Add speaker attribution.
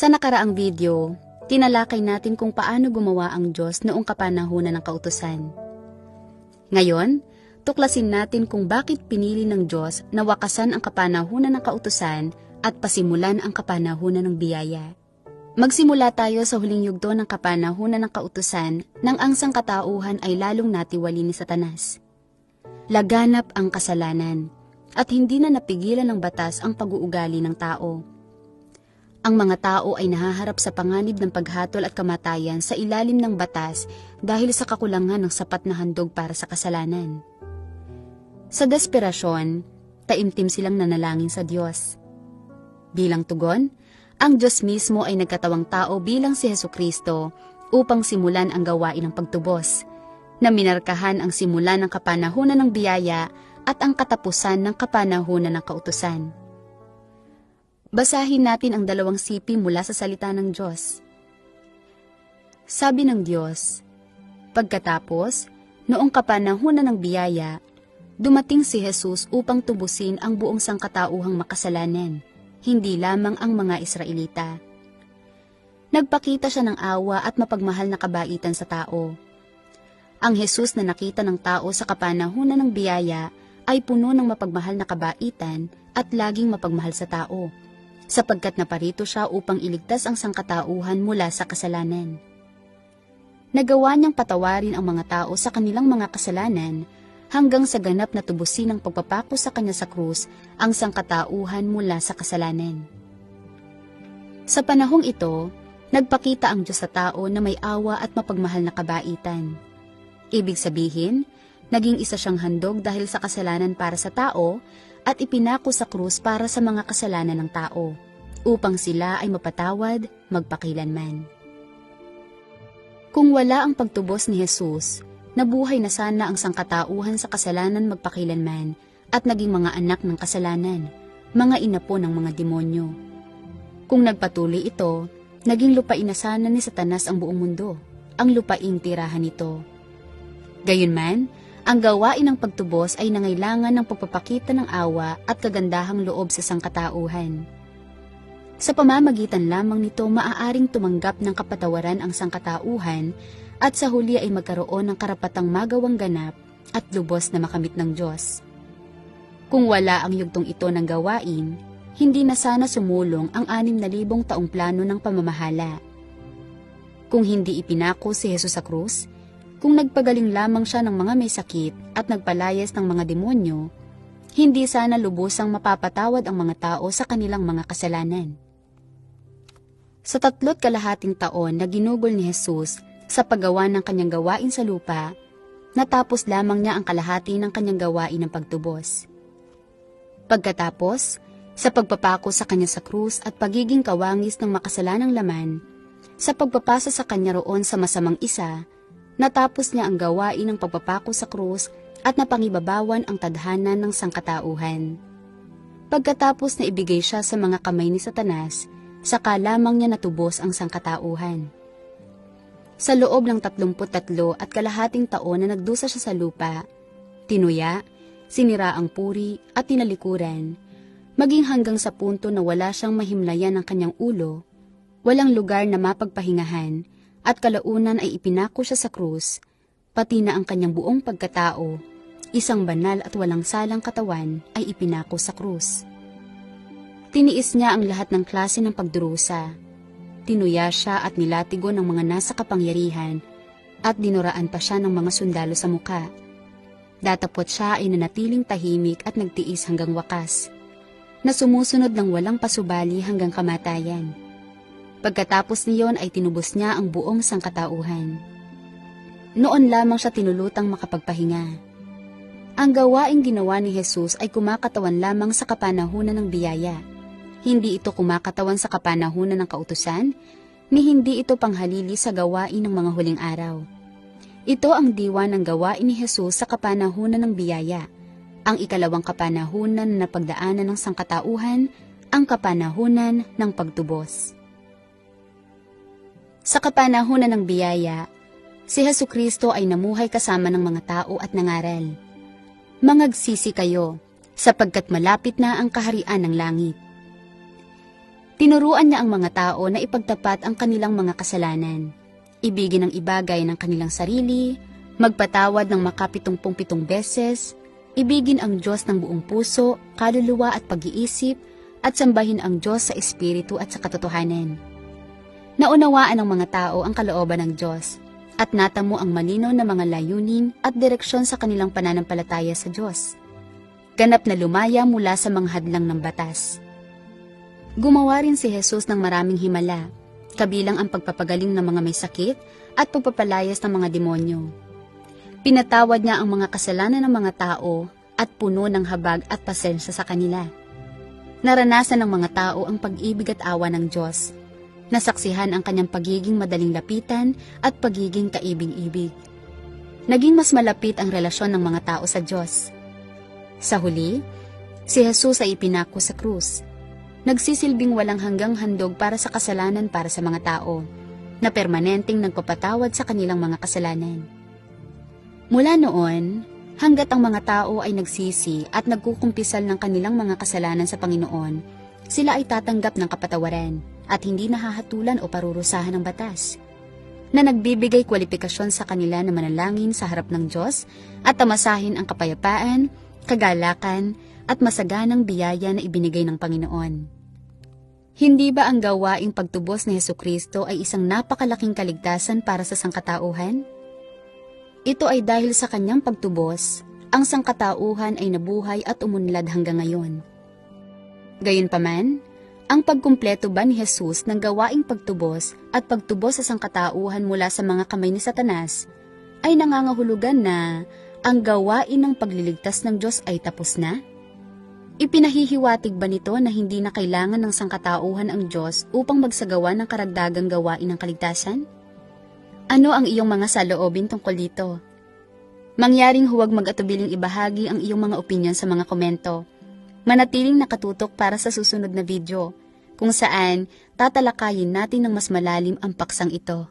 Speaker 1: Sa nakaraang video, tinalakay natin kung paano gumawa ang Diyos noong kapanahunan ng kautusan. Ngayon, tuklasin natin kung bakit pinili ng Diyos na wakasan ang kapanahunan ng kautusan at pasimulan ang kapanahunan ng biyaya. Magsimula tayo sa huling yugto ng kapanahunan ng kautusan nang ang sangkatauhan ay lalong natiwali ni Satanas. Laganap ang kasalanan at hindi na napigilan ng batas ang pag-uugali ng tao. Ang mga tao ay nahaharap sa panganib ng paghatol at kamatayan sa ilalim ng batas dahil sa kakulangan ng sapat na handog para sa kasalanan. Sa desperasyon, taimtim silang nanalangin sa Diyos. Bilang tugon, ang Diyos mismo ay nagkatawang tao bilang si Hesukristo upang simulan ang gawain ng pagtubos, na minarkahan ang simulan ng kapanahunan ng biyaya at ang katapusan ng kapanahunan ng kautusan. Basahin natin ang 2 sipi mula sa salita ng Diyos. Sabi ng Diyos, pagkatapos, noong kapanahunan ng biyaya, dumating si Jesus upang tubusin ang buong sangkatauhang makasalanan, hindi lamang ang mga Israelita. Nagpakita siya ng awa at mapagmahal na kabaitan sa tao. Ang Jesus na nakita ng tao sa kapanahunan ng biyaya ay puno ng mapagmahal na kabaitan at laging mapagmahal sa tao, sapagkat naparito siya upang iligtas ang sangkatauhan mula sa kasalanan. Nagawa niyang patawarin ang mga tao sa kanilang mga kasalanan hanggang sa ganap na tubusin ng pagpapako sa kanya sa krus ang sangkatauhan mula sa kasalanan. Sa panahong ito, nagpakita ang Diyos sa tao na may awa at mapagmahal na kabaitan. Ibig sabihin, naging isa siyang handog dahil sa kasalanan para sa tao at ipinako sa krus para sa mga kasalanan ng tao, upang sila ay mapatawad magpakilanman. Kung wala ang pagtubos ni Jesus, nabuhay na sana ang sangkatauhan sa kasalanan magpakilanman at naging mga anak ng kasalanan, mga inapo ng mga demonyo. Kung nagpatuloy ito, naging lupain na sana ni Satanas ang buong mundo, ang lupaing tirahan nito. Gayunman, ang gawain ng pagtubos ay nangailangan ng pagpapakita ng awa at kagandahang loob sa sangkatauhan. Sa pamamagitan lamang nito maaaring tumanggap ng kapatawaran ang sangkatauhan at sa huli ay magkaroon ng karapatang magawang ganap at lubos na makamit ng Diyos. Kung wala ang yugtong ito ng gawain, hindi na sana sumulong ang 6,000 taong plano ng pamamahala. Kung hindi ipinako si Jesus sa krus, kung nagpagaling lamang siya ng mga may sakit at nagpalayas ng mga demonyo, hindi sana lubosang mapapatawad ang mga tao sa kanilang mga kasalanan. Sa 3.5 taon na ginugol ni Jesus sa paggawa ng kanyang gawain sa lupa, natapos lamang niya ang kalahati ng kanyang gawain ng pagtubos. Pagkatapos, sa pagpapako sa kanya sa krus at pagiging kawangis ng makasalanang laman, sa pagpapasa sa kanya roon sa masamang isa, natapos niya ang gawain ng pagpapako sa krus at napangibabawan ang tadhana ng sangkatauhan. Pagkatapos na ibigay siya sa mga kamay ni Satanas, saka lamang niya natubos ang sangkatauhan. Sa loob ng 33.5 taon na nagdusa siya sa lupa, tinuya, sinira ang puri at tinalikuran, maging hanggang sa punto na wala siyang mahimlayan ng kanyang ulo, walang lugar na mapagpahingahan, at kalaunan ay ipinako siya sa krus, pati na ang kanyang buong pagkatao, isang banal at walang salang katawan ay ipinako sa krus. Tiniis niya ang lahat ng klase ng pagdurusa. Tinuya siya at nilatigo ng mga nasa kapangyarihan at dinuraan pa siya ng mga sundalo sa muka. Datapot siya ay nanatiling tahimik at nagtiis hanggang wakas, na sumusunod ng walang pasubali hanggang kamatayan. Pagkatapos niyon ay tinubos niya ang buong sangkatauhan. Noon lamang siya tinulutang makapagpahinga. Ang gawaing ginawa ni Jesus ay kumakatawan lamang sa kapanahunan ng biyaya. Hindi ito kumakatawan sa kapanahunan ng kautusan, ni hindi ito panghalili sa gawain ng mga huling araw. Ito ang diwa ng gawain ni Jesus sa kapanahunan ng biyaya, ang ikalawang kapanahunan na napagdaanan ng sangkatauhan, ang kapanahunan ng pagtubos. Sa kapanahunan ng biyaya, si Hesukristo ay namuhay kasama ng mga tao at nangaral. Mangagsisi kayo, sapagkat malapit na ang kaharian ng langit. Tinuruan niya ang mga tao na ipagtapat ang kanilang mga kasalanan, ibigin ang ibagay ng kanilang sarili, magpatawad ng makapitumpung-pitong beses, ibigin ang Diyos ng buong puso, kaluluwa at pag-iisip, at sambahin ang Diyos sa espiritu at sa katotohanan. Naunawaan ng mga tao ang kalooban ng Diyos, at natamo ang malinaw na mga layunin at direksyon sa kanilang pananampalataya sa Diyos. Ganap na lumaya mula sa mga hadlang ng batas. Gumawa rin si Jesus ng maraming himala, kabilang ang pagpapagaling ng mga may sakit at pagpapalayas ng mga demonyo. Pinatawad niya ang mga kasalanan ng mga tao at puno ng habag at pasensya sa kanila. Naranasan ng mga tao ang pag-ibig at awa ng Diyos. Nasaksihan ang kanyang pagiging madaling lapitan at pagiging kaibig-ibig. Naging mas malapit ang relasyon ng mga tao sa Diyos. Sa huli, si Jesus ay ipinako sa krus. Nagsisilbing walang hanggang handog para sa kasalanan para sa mga tao, na permanenteng nagpapatawad sa kanilang mga kasalanan. Mula noon, hanggat ang mga tao ay nagsisi at nagkukumpisal ng kanilang mga kasalanan sa Panginoon, sila ay tatanggap ng kapatawaran at hindi nahahatulan o parurusahan ng batas, na nagbibigay kwalifikasyon sa kanila na manalangin sa harap ng Diyos at tamasahin ang kapayapaan, kagalakan, at masaganang biyaya na ibinigay ng Panginoon. Hindi ba ang gawaing pagtubos ni Hesukristo ay isang napakalaking kaligtasan para sa sangkatauhan? Ito ay dahil sa kanyang pagtubos, ang sangkatauhan ay nabuhay at umunlad hanggang ngayon. Gayunpaman, ang pagkumpleto ba ni Jesus ng gawaing pagtubos at pagtubos sa sangkatauhan mula sa mga kamay ni Satanas ay nangangahulugan na ang gawain ng pagliligtas ng Diyos ay tapos na? Ipinahihiwatig ba nito na hindi na kailangan ng sangkatauhan ang Diyos upang magsagawa ng karagdagang gawain ng kaligtasan? Ano ang iyong mga saloobin tungkol dito? Mangyaring huwag mag-atubiling ibahagi ang iyong mga opinyon sa mga komento. Manatiling nakatutok para sa susunod na video, kung saan tatalakayin natin ng mas malalim ang paksang ito.